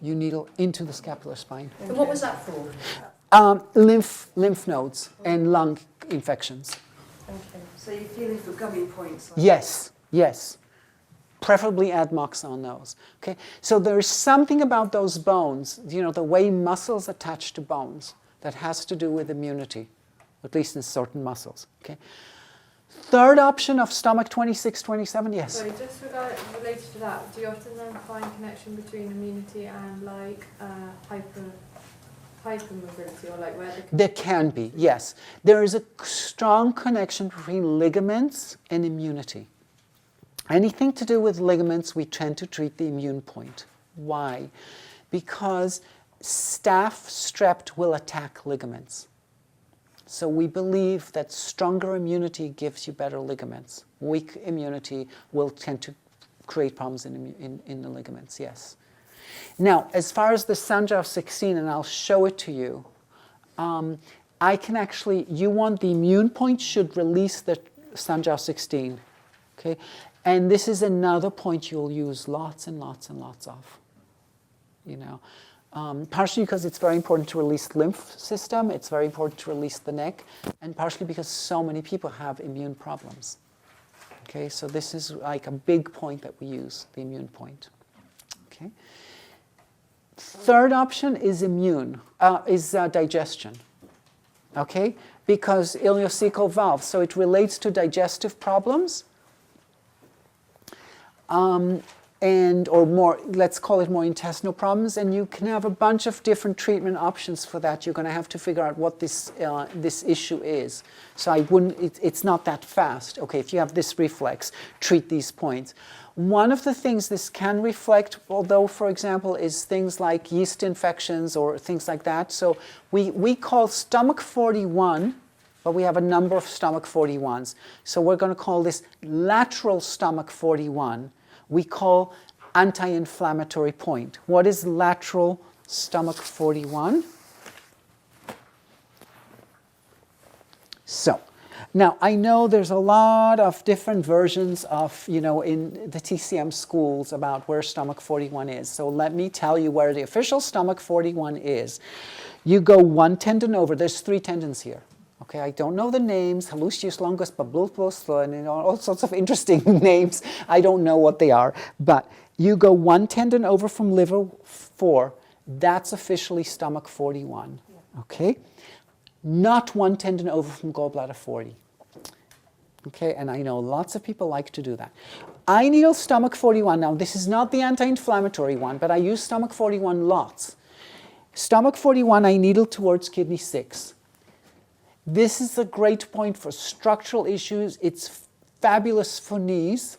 You needle into the scapular spine. And what was that for? Lymph nodes and lung infections. Okay. So you're feeling for gummy points? Yes, yes. Preferably add mox on those. Okay. So there is something about those bones, you know, the way muscles attach to bones, that has to do with immunity, at least in certain muscles. Okay. Third option of stomach 26, 27, yes. Sorry, just related to that, do you often then find connection between immunity and like hypermobility, or like where the... There can be, yes. There is a strong connection between ligaments and immunity. Anything to do with ligaments, we tend to treat the immune point. Why? Because staph strep will attack ligaments. So we believe that stronger immunity gives you better ligaments. Weak immunity will tend to create problems in the ligaments, yes. Now, as far as the Sanja of 16, and I'll show it to you, I can actually, you want the immune point should release the Sanja of 16, okay? And this is another point you'll use lots and lots and lots of, you know. Partially because it's very important to release the lymph system, it's very important to release the neck, and partially because so many people have immune problems. Okay, so this is like a big point that we use, the immune point. Okay. Third option is digestion. Okay, because ileocecal valve, so it relates to digestive problems. Or more, let's call it more intestinal problems, and you can have a bunch of different treatment options for that. You're going to have to figure out what this issue is. So I wouldn't, it's not that fast. Okay, if you have this reflex, treat these points. One of the things this can reflect, although, for example, is things like yeast infections or things like that. So we call stomach 41, but we have a number of stomach 41s. So we're going to call this lateral stomach 41. We call anti-inflammatory point. What is lateral stomach 41? So, now I know there's a lot of different versions of, you know, in the TCM schools about where stomach 41 is. So let me tell you where the official stomach 41 is. You go one tendon over, there's 3 tendons here. Okay, I don't know the names, hallucius longus, babulus, and you know, all sorts of interesting names. I don't know what they are. But you go one tendon over from liver 4, that's officially stomach 41. Okay? Not one tendon over from gallbladder 40. Okay, and I know lots of people like to do that. I needle stomach 41. Now, this is not the anti-inflammatory one, but I use stomach 41 lots. Stomach 41, I needle towards kidney 6. This is a great point for structural issues. It's fabulous for knees.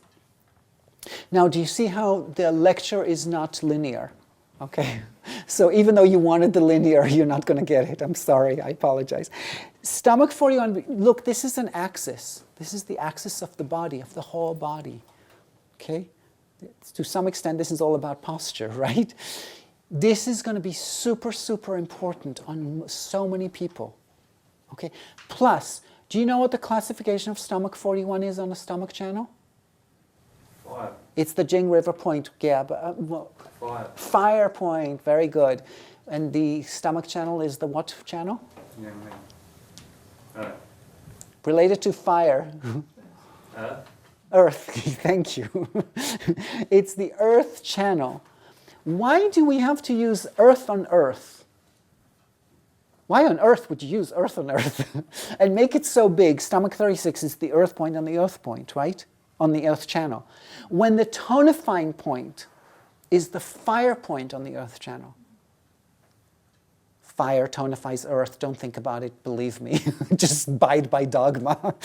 Now, do you see how the lecture is not linear? Okay, so even though you wanted the linear, you're not going to get it. I'm sorry, I apologize. Stomach 41, look, this is an axis. This is the axis of the body, of the whole body. Okay, to some extent, this is all about posture, right? This is going to be super, super important on so many people. Okay. Plus, do you know what the classification of stomach 41 is on a stomach channel? Fire. It's the Jing River point, Gab. Fire. Fire point, very good. And the stomach channel is the what channel? Related to fire. Earth, thank you. It's the earth channel. Why do we have to use earth on earth? Why on earth would you use earth on earth? And make it so big? Stomach 36 is the earth point on the earth point, right? On the earth channel. When the tonifying point is the fire point on the earth channel. Fire tonifies earth. Don't think about it, believe me. Just abide by dogma.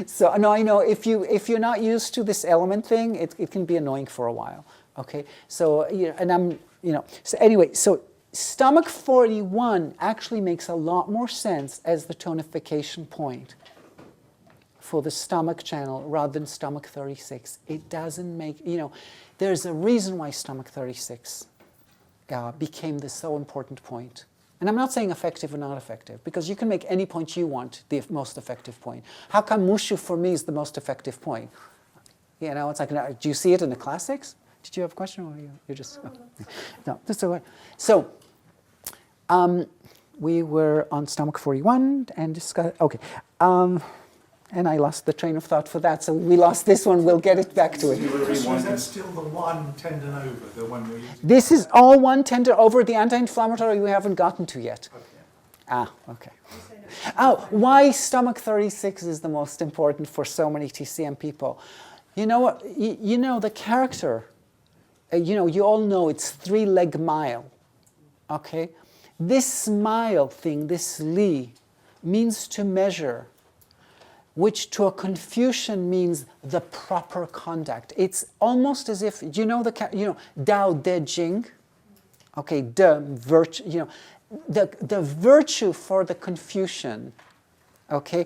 So, no, I know if you're not used to this element thing, it can be annoying for a while. Okay? So, you know, and I'm, you know, so anyway, so Stomach 41 actually makes a lot more sense as the tonification point for the stomach channel rather than stomach 36. It doesn't make, there's a reason why stomach 36 became this so important point. And I'm not saying effective or not effective, because you can make any point you want the most effective point. How come Mushu for me is the most effective point? It's like, do you see it in the classics? Did you have a question, or you just? Oh. No, that's all right. So, we were on stomach 41 and discuss. Okay, and I lost the train of thought for that. So we lost this one. We'll get it back to it. Is that still the one tendon over, the one we're using? This is all one tendon over. The anti-inflammatory we haven't gotten to yet. Okay. Okay. Why stomach 36 is the most important for so many TCM people? You know what? The character. You all know it's 3-leg mile. Okay, this smile thing, this li, means to measure, which to a Confucian means the proper conduct. It's almost as if, Dao De Jing, okay, virtue, the virtue for the Confucian, okay,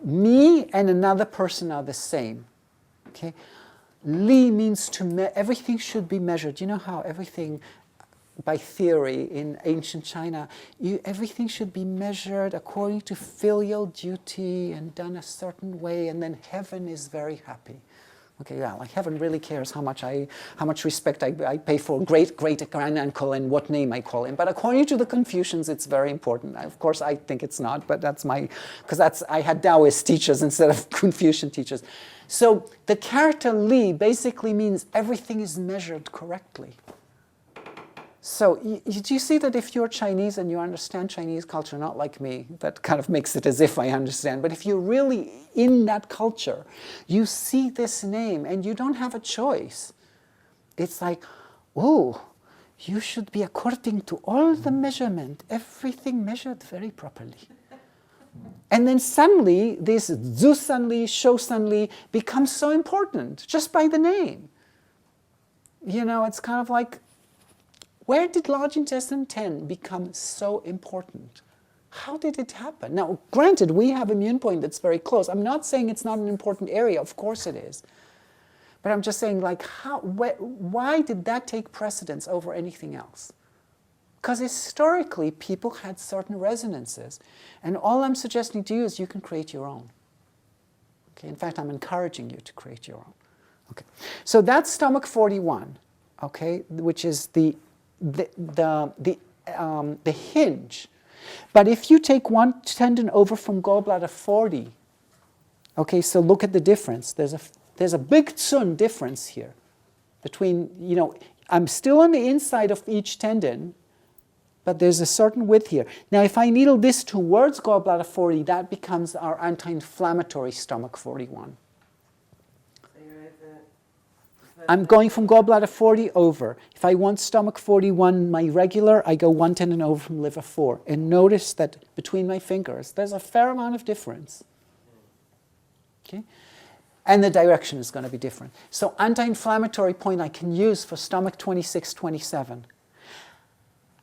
me and another person are the same, okay. Li means everything should be measured. You know how everything, by theory in ancient China, everything should be measured according to filial duty and done a certain way, and then heaven is very happy. Okay, yeah, like heaven really cares how much respect I pay for great granduncle and what name I call him. But according to the Confucians, it's very important. Of course, I think it's not, but I had Taoist teachers instead of Confucian teachers. So the character Li basically means everything is measured correctly. So do you see that if you're Chinese and you understand Chinese culture, not like me, that kind of makes it as if I understand, but if you're really in that culture, you see this name and you don't have a choice. It's like, oh, you should be according to all the measurement, everything measured very properly. And then suddenly, this Zu Sanli, Shou Sanli becomes so important just by the name. It's kind of like, where did large intestine 10 become so important? How did it happen? Now, granted, we have immune point that's very close. I'm not saying it's not an important area. Of course it is. But I'm just saying, like, why did that take precedence over anything else? Because historically, people had certain resonances. And all I'm suggesting to you is you can create your own. Okay? In fact, I'm encouraging you to create your own. Okay. So that's stomach 41, okay, which is the hinge. But if you take one tendon over from gallbladder 40, okay, so look at the difference. There's a big tsun difference here between, I'm still on the inside of each tendon, but there's a certain width here. Now, if I needle this towards gallbladder 40, that becomes our anti-inflammatory stomach 41. I'm going from gallbladder 40 over. If I want stomach 41, my regular, I go one tendon over from liver 4. And notice that between my fingers, there's a fair amount of difference. Okay? And the direction is going to be different. So anti-inflammatory point I can use for stomach 26, 27.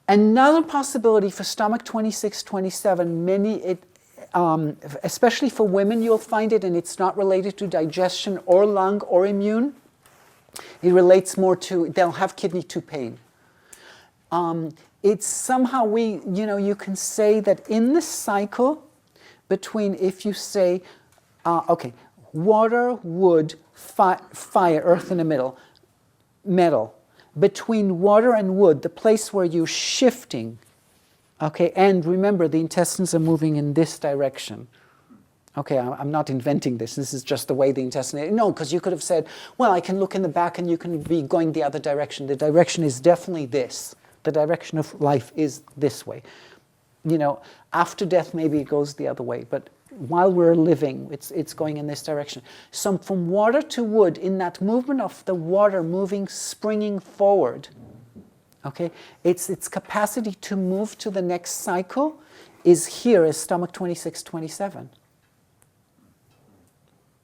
Another possibility for stomach 26, 27, especially for women, you'll find it, and it's not related to digestion or lung or immune. It relates more to, they'll have kidney 2 pain. It's somehow you can say that in the cycle between, if you say, water, wood, fire, earth in the middle, metal. Between water and wood, the place where you're shifting, okay, and remember the intestines are moving in this direction. Okay, I'm not inventing this. This is just the way the intestine... No, because you could have said, well, I can look in the back and you can be going the other direction. The direction is definitely this. The direction of life is this way. After death, maybe it goes the other way. But while we're living, it's going in this direction. So from water to wood, in that movement of the water moving, springing forward, okay, its capacity to move to the next cycle is here as stomach 26, 27.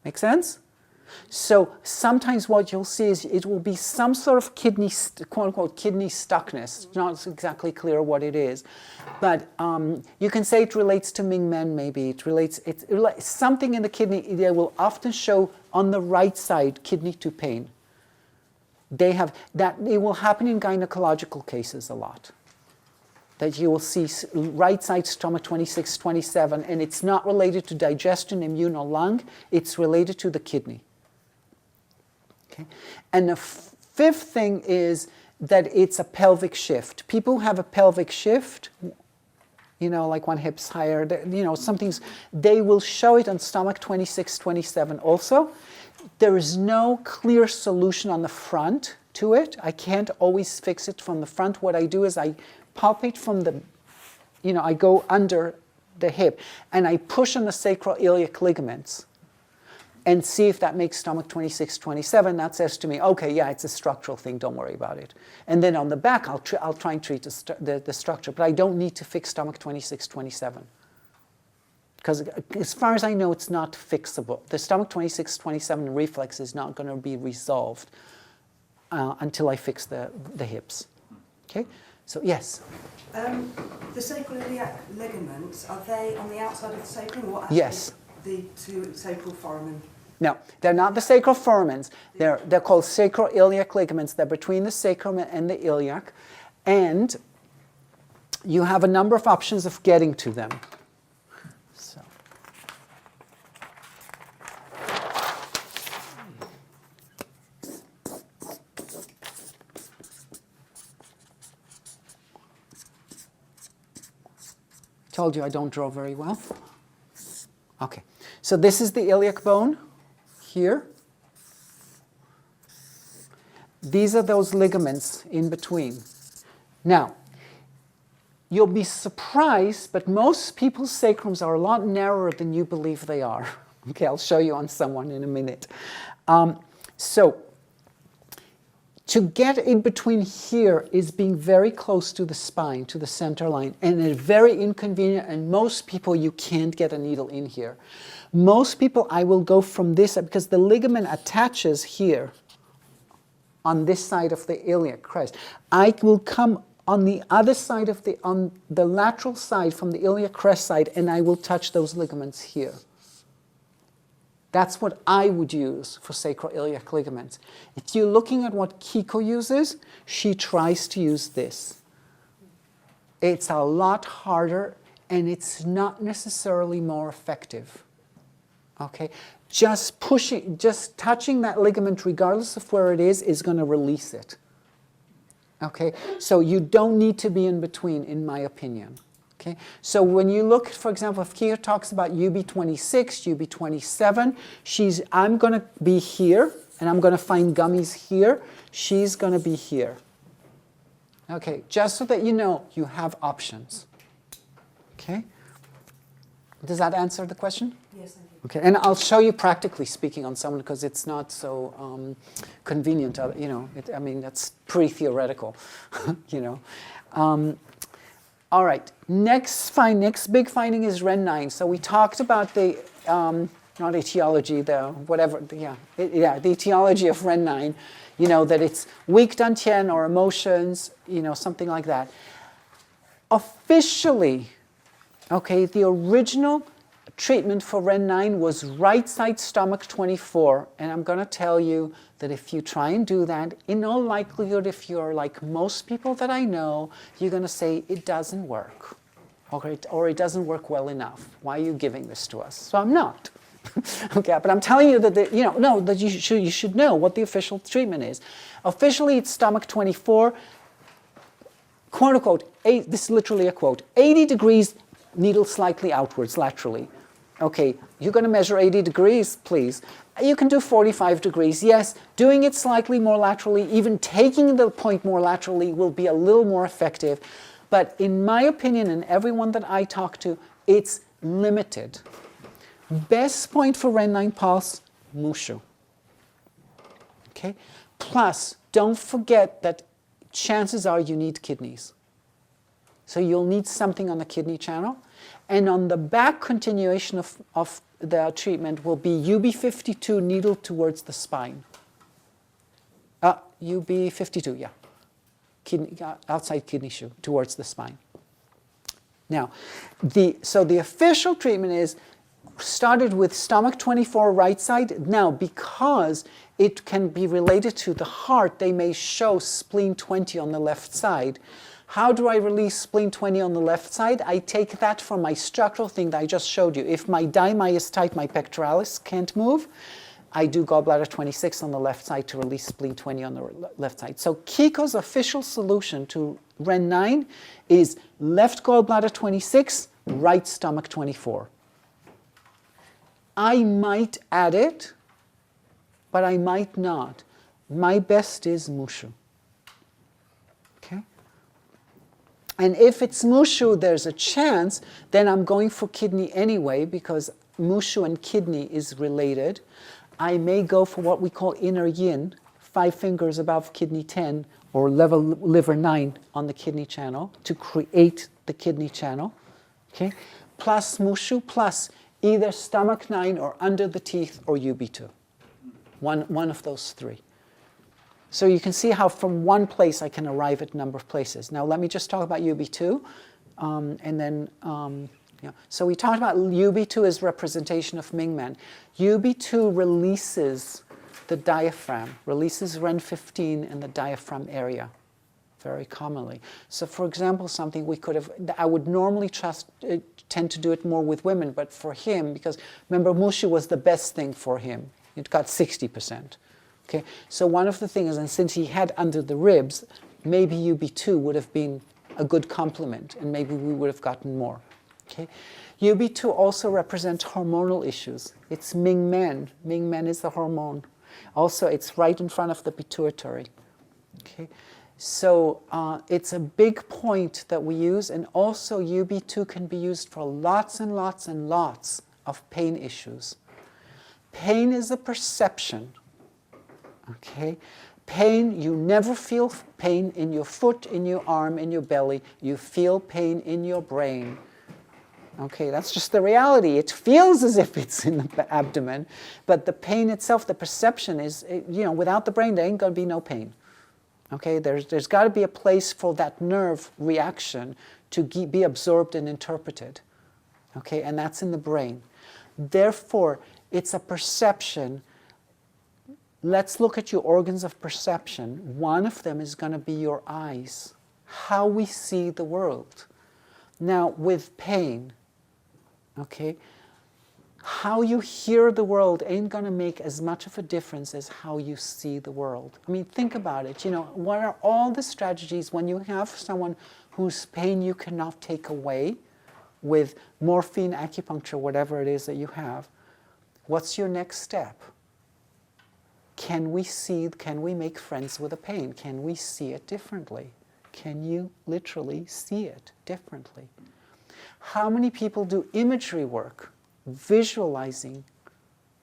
Make sense? So sometimes what you'll see is it will be some sort of kidney, quote-unquote, kidney stuckness. It's not exactly clear what it is. But you can say it relates to Mingmen, maybe. It relates something in the kidney. They will often show on the right side kidney to pain. They have that. It will happen in gynecological cases a lot. That you will see right side stomach 26, 27, and it's not related to digestion, immune, or lung. It's related to the kidney. Okay? And the fifth thing is that it's a pelvic shift. People who have a pelvic shift, you know, like one hip's higher, you know, something's, they will show it on stomach 26, 27 also. There is no clear solution on the front to it. I can't always fix it from the front. What I do is I palpate from the, you know, I go under the hip and I push on the sacroiliac ligaments and see if that makes stomach 26, 27. That says to me, okay, yeah, it's a structural thing, don't worry about it. And then on the back, I'll try and treat the structure, but I don't need to fix stomach 26, 27. Because as far as I know, it's not fixable. The stomach 26, 27 reflex is not going to be resolved until I fix the hips. Okay? So, yes? The sacroiliac ligaments, are they on the outside of the sacrum or actually Yes. the two sacral foramen? No, they're not the sacral foramens. They're called sacroiliac ligaments. They're between the sacrum and the iliac. And you have a number of options of getting to them. So. Told you I don't draw very well. Okay, so this is the iliac bone here. These are those ligaments in between. Now, you'll be surprised, but most people's sacrums are a lot narrower than you believe they are. Okay, I'll show you on someone in a minute. So, to get in between here is being very close to the spine, to the center line, and it's very inconvenient, and most people, you can't get a needle in here. Most people, I will go from this, because the ligament attaches here on this side of the iliac crest. I will come on the other side of on the lateral side from the iliac crest side, and I will touch those ligaments here. That's what I would use for sacroiliac ligaments. If you're looking at what Kiiko uses, she tries to use this. It's a lot harder, and it's not necessarily more effective. Okay? Just pushing, just touching that ligament, regardless of where it is going to release it. Okay? So you don't need to be in between, in my opinion. Okay? So when you look, for example, if Kiiko talks about UB26, UB27, I'm going to be here, and I'm going to find gummies here. She's going to be here. Okay, just so that you know you have options. Okay? Does that answer the question? Yes, thank you. Okay, and I'll show you practically speaking on someone because it's not so convenient. You know, I mean, that's pretty theoretical. You know. All right, next big finding is Ren 9. So we talked about the, not etiology, the whatever, the etiology of Ren 9, you know, that it's weak dantian or emotions, you know, something like that. Officially, okay, the original treatment for Ren 9 was right side stomach 24, and I'm going to tell you that if you try and do that, in all likelihood, if you're like most people that I know, you're going to say it doesn't work, okay, or it doesn't work well enough. Why are you giving this to us? So I'm not. Okay, but I'm telling you that that you should know what the official treatment is. Officially, it's stomach 24, quote unquote. This is literally a quote. 80 degrees, needle slightly outwards laterally. Okay, you're going to measure 80 degrees, please. You can do 45 degrees. Yes, doing it slightly more laterally, even taking the point more laterally will be a little more effective. But in my opinion, and everyone that I talk to, it's limited. Best point for Ren 9 pulse, Mushu. Okay? Plus, don't forget that chances are you need kidneys. So you'll need something on the kidney channel. And on the back continuation of the treatment will be UB52 needle towards the spine. UB52, yeah. Kidney, outside kidney shoe towards the spine. Now, so the official treatment is started with stomach 24 right side. Now, because it can be related to the heart, they may show spleen 20 on the left side. How do I release spleen 20 on the left side? I take that from my structural thing that I just showed you. If my diami is tight, my pectoralis can't move. I do gallbladder 26 on the left side to release spleen 20 on the left side. So Kiiko's official solution to Ren 9 is left gallbladder 26, right stomach 24. I might add it, but I might not. My best is Mushu. Okay? And if it's Mushu, there's a chance, then I'm going for kidney anyway, because Mushu and kidney is related. I may go for what we call inner yin, 5 fingers above kidney 10, or level liver 9 on the kidney channel to create the kidney channel. Okay? Plus Mushu, plus either stomach 9 or under the teeth or UB2. One of those three. So you can see how from one place I can arrive at a number of places. Now let me just talk about UB2. And then, so we talked about UB2 as representation of Mingmen. UB2 releases the diaphragm, releases Ren 15 in the diaphragm area very commonly. So for example, something we could have, I would normally tend to do it more with women, but for him, because remember Mushu was the best thing for him. It got 60%. Okay? So one of the things, and since he had under the ribs, maybe UB2 would have been a good complement, and maybe we would have gotten more. Okay? UB2 also represents hormonal issues. It's Mingmen. Mingmen is the hormone. Also, it's right in front of the pituitary. Okay? So it's a big point that we use, and also UB2 can be used for lots and lots and lots of pain issues. Pain is a perception. Okay? Pain, you never feel pain in your foot, in your arm, in your belly. You feel pain in your brain. Okay, that's just the reality. It feels as if it's in the abdomen, but the pain itself, the perception is, without the brain, there ain't going to be no pain. Okay, there's got to be a place for that nerve reaction to be absorbed and interpreted. Okay, and that's in the brain. Therefore, it's a perception. Let's look at your organs of perception. One of them is going to be your eyes, how we see the world. Now, with pain, okay, how you hear the world ain't going to make as much of a difference as how you see the world. I mean, think about it. What are all the strategies when you have someone whose pain you cannot take away with morphine, acupuncture, whatever it is that you have? What's your next step? Can we make friends with the pain? Can we see it differently? Can you literally see it differently? How many people do imagery work, visualizing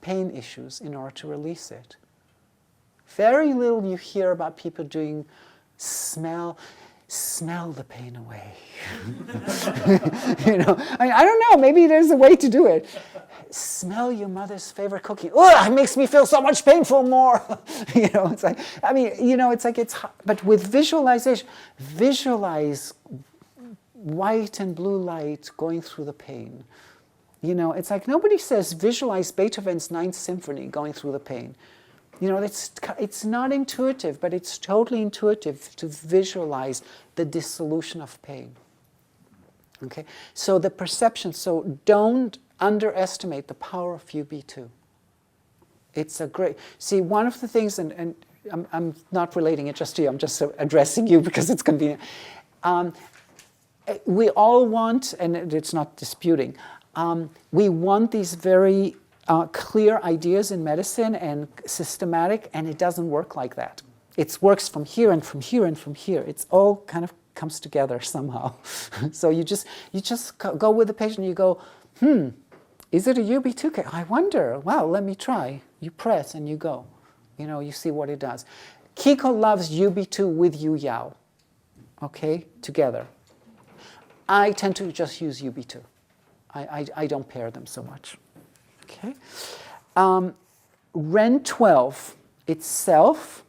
pain issues in order to release it? Very little you hear about people doing smell the pain away. I don't know, maybe there's a way to do it. Smell your mother's favorite cookie. Oh, it makes me feel so much painful more. It's like, but with visualization, visualize white and blue light going through the pain. It's like nobody says visualize Beethoven's Ninth Symphony going through the pain. It's not intuitive, but it's totally intuitive to visualize the dissolution of pain. Okay, so the perception. So don't underestimate the power of UB2. It's a great. See, one of the things, and I'm not relating it just to you. I'm just addressing you because it's convenient. We all want, and it's not disputing. We want these very clear ideas in medicine and systematic, and it doesn't work like that. It works from here and from here and from here. It's all kind of comes together somehow. So you just go with the patient and you go, is it a UB2 case? I wonder. Well, let me try. You press and you go. You see what it does. Kiiko loves UB2 with Yu Yao, okay, together. I tend to just use UB2. I don't pair them so much. Okay. Ren 12 itself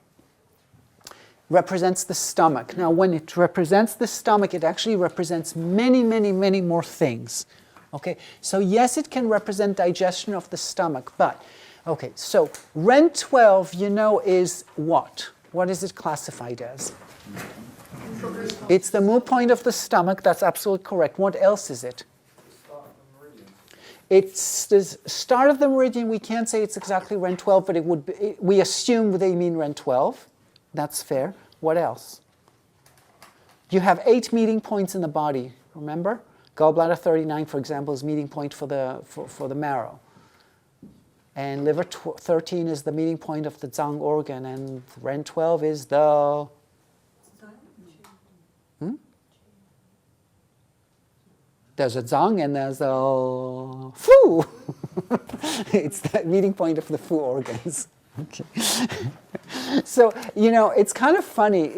represents the stomach. Now, when it represents the stomach, it actually represents many, many, many more things. Okay, so yes, it can represent digestion of the stomach, but, okay, so Ren 12, you know, is what? What is it classified as? It's the moo point of the stomach, that's absolutely correct. What else is it? It's the start of the meridian. We can't say it's exactly Ren 12, but it would be, we assume they mean Ren 12. That's fair. What else? You have 8 meeting points in the body, remember? Gallbladder 39, for example, is meeting point for the marrow. And liver 13 is the meeting point of the Zang organ, and Ren 12 is the... There's a Zang and there's a Fu. It's the meeting point of the Fu organs. Okay. So, you know, it's kind of funny.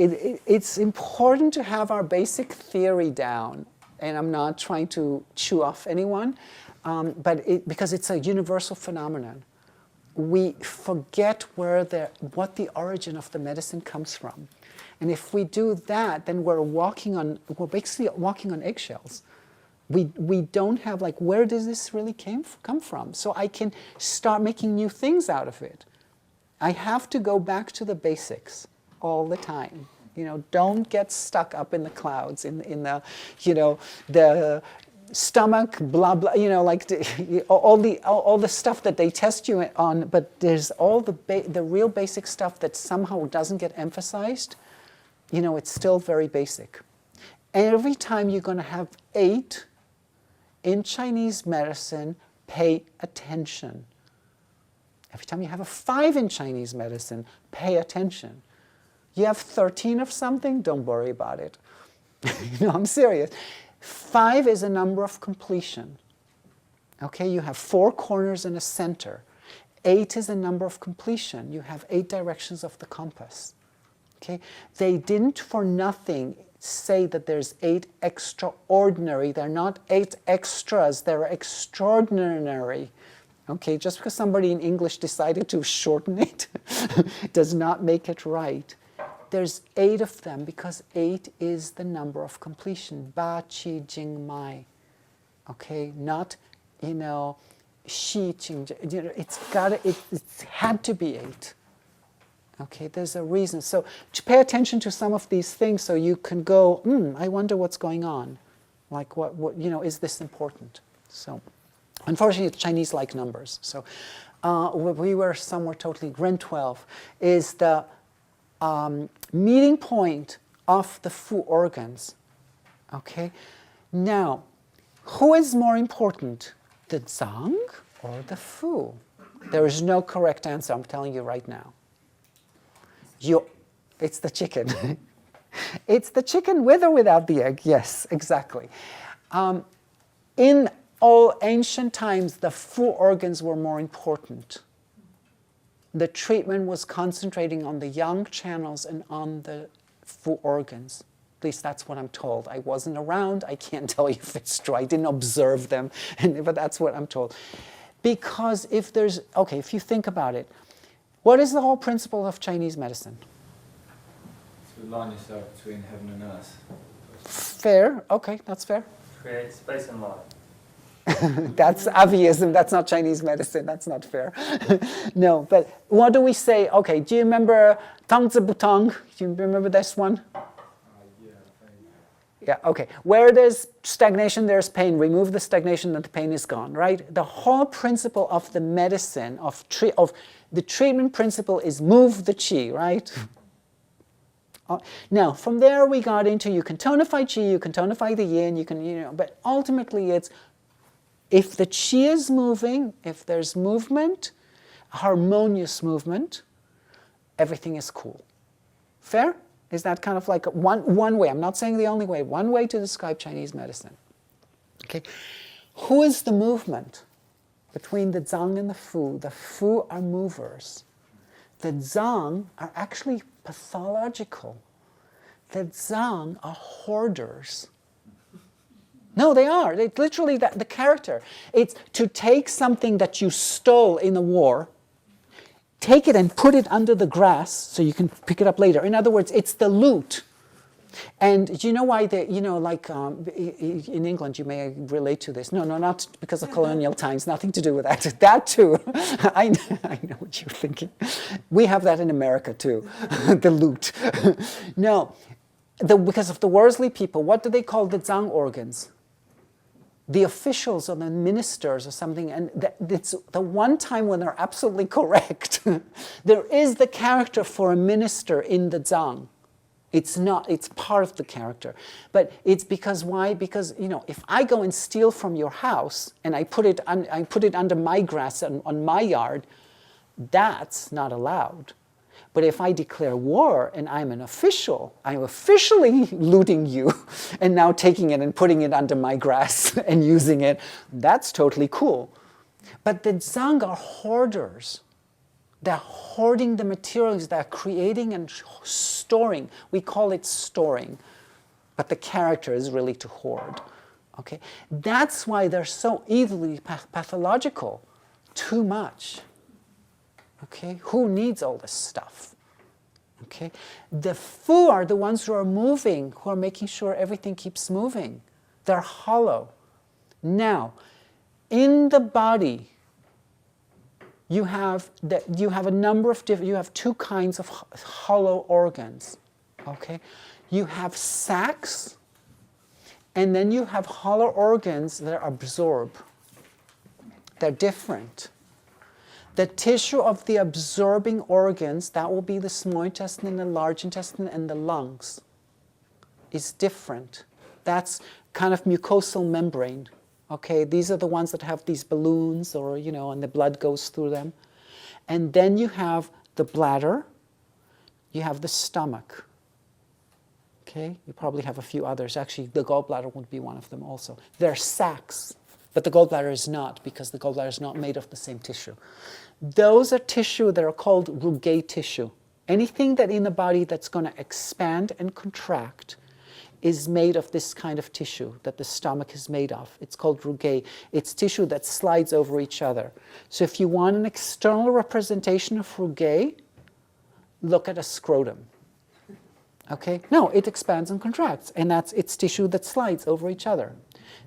It's important to have our basic theory down. And I'm not trying to chew off anyone, because it's a universal phenomenon. We forget what the origin of the medicine comes from. And if we do that, then we're basically walking on eggshells. We don't have, like, where does this really come from? So I can start making new things out of it. I have to go back to the basics all the time. You know, don't get stuck up in the clouds, in the, you know, the stomach, blah, blah, you know, like all the stuff that they test you on, but there's all the real basic stuff that somehow doesn't get emphasized. You know, it's still very basic. Every time you're going to have 8 in Chinese medicine, pay attention. Every time you have a 5 in Chinese medicine, pay attention. You have 13 of something, don't worry about it. No, I'm serious. 5 is a number of completion. Okay, you have 4 corners and a center. 8 is a number of completion. You have 8 directions of the compass. Okay, they didn't for nothing say that there's 8 extraordinary. They're not 8 extras, they're extraordinary. Okay, just because somebody in English decided to shorten it does not make it right. There's 8 of them because 8 is the number of completion. Ba, Qi, Jing, Mai. Okay, not, you know, Xi, Qing, you know, it's had to be 8. Okay, there's a reason. So to pay attention to some of these things so you can go, I wonder what's going on. Like, what, you know, is this important? So, unfortunately, it's Chinese-like numbers. So we were somewhere totally, Ren 12 is the meeting point of the Fu organs. Okay? Now, who is more important, the Zang or the Fu? There is no correct answer, I'm telling you right now. It's the chicken. It's the chicken with or without the egg. Yes, exactly. In all ancient times, the Fu organs were more important. The treatment was concentrating on the yang channels and on the Fu organs. At least that's what I'm told. I wasn't around. I can't tell you if it's true. I didn't observe them, but that's what I'm told. Because if you think about it, what is the whole principle of Chinese medicine? To align yourself between heaven and earth. Fair. Okay, that's fair. Create space and light. That's Aviism. That's not Chinese medicine. That's not fair. No, but what do we say? Okay, do you remember Tang Zi Bu Tang? Do you remember this one? Yeah, okay. Where there's stagnation, there's pain. Remove the stagnation and the pain is gone, right? The whole principle of the medicine, of the treatment principle is move the qi, right? Now, from there we got into you can tonify qi, you can tonify the yin, you can, but ultimately it's if the qi is moving, if there's movement, harmonious movement, everything is cool. Fair? Is that kind of like one way? I'm not saying the only way. One way to describe Chinese medicine. Okay, who is the movement between the Zang and the Fu? The Fu are movers. The Zang are actually pathological. The Zang are hoarders. No, they are. It's literally the character. It's to take something that you stole in a war, take it and put it under the grass so you can pick it up later. In other words, it's the loot. And you know why in England, you may relate to this. No, not because of colonial times, nothing to do with that. That too. I know what you're thinking. We have that in America too, the loot. No, because of the Worsley people, what do they call the Zang organs? The officials or the ministers or something, and it's the one time when they're absolutely correct. There is the character for a minister in the Zang. It's not, it's part of the character. But it's because why? Because, if I go and steal from your house and I put it under my grass on my yard, that's not allowed. But if I declare war and I'm an official, I'm officially looting you and now taking it and putting it under my grass and using it, that's totally cool. But the Zang are hoarders. They're hoarding the materials, they're creating and storing. We call it storing, but the character is really to hoard. Okay? That's why they're so easily pathological. Too much. Okay? Who needs all this stuff? Okay? The Fu are the ones who are moving, who are making sure everything keeps moving. They're hollow. Now, in the body, you have a number of different, you have two kinds of hollow organs. Okay? You have sacs, and then you have hollow organs that absorb. They're different. The tissue of the absorbing organs, that will be the small intestine and the large intestine and the lungs, is different. That's kind of mucosal membrane. Okay, these are the ones that have these balloons or, and the blood goes through them. And then you have the bladder, you have the stomach. Okay, you probably have a few others. Actually, the gallbladder would be one of them also. They're sacs, but the gallbladder is not, because the gallbladder is not made of the same tissue. Those are tissue that are called rugae tissue. Anything that in the body that's going to expand and contract is made of this kind of tissue that the stomach is made of. It's called rugae. It's tissue that slides over each other. So if you want an external representation of rugae, look at a scrotum. Okay? No, it expands and contracts, and it's tissue that slides over each other.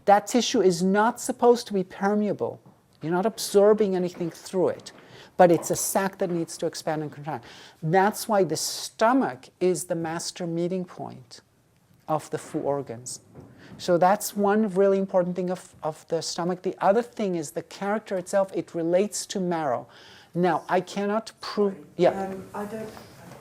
That tissue is not supposed to be permeable. You're not absorbing anything through it. But it's a sac that needs to expand and contract. That's why the stomach is the master meeting point of the Fu organs. So that's one really important thing of the stomach. The other thing is the character itself. It relates to marrow. Now, I cannot prove... Yeah. I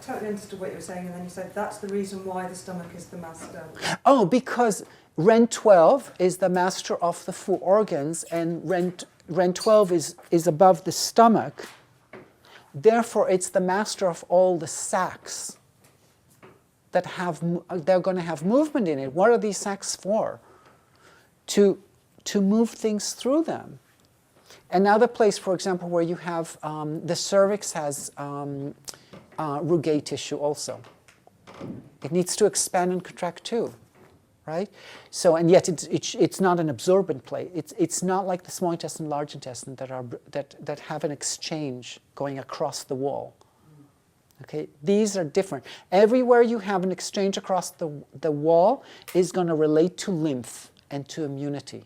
totally understood what you were saying, and then you said that's the reason why the stomach is the master. Oh, because Ren 12 is the master of the Fu organs, and Ren 12 is above the stomach. Therefore, it's the master of all the sacs that they're going to have movement in it. What are these sacs for? To move things through them. Another place, for example, where you have the cervix has rugae tissue also. It needs to expand and contract too, right? So, and yet it's not an absorbent plate. It's not like the small intestine, large intestine that have an exchange going across the wall. Okay, these are different. Everywhere you have an exchange across the wall is going to relate to lymph and to immunity.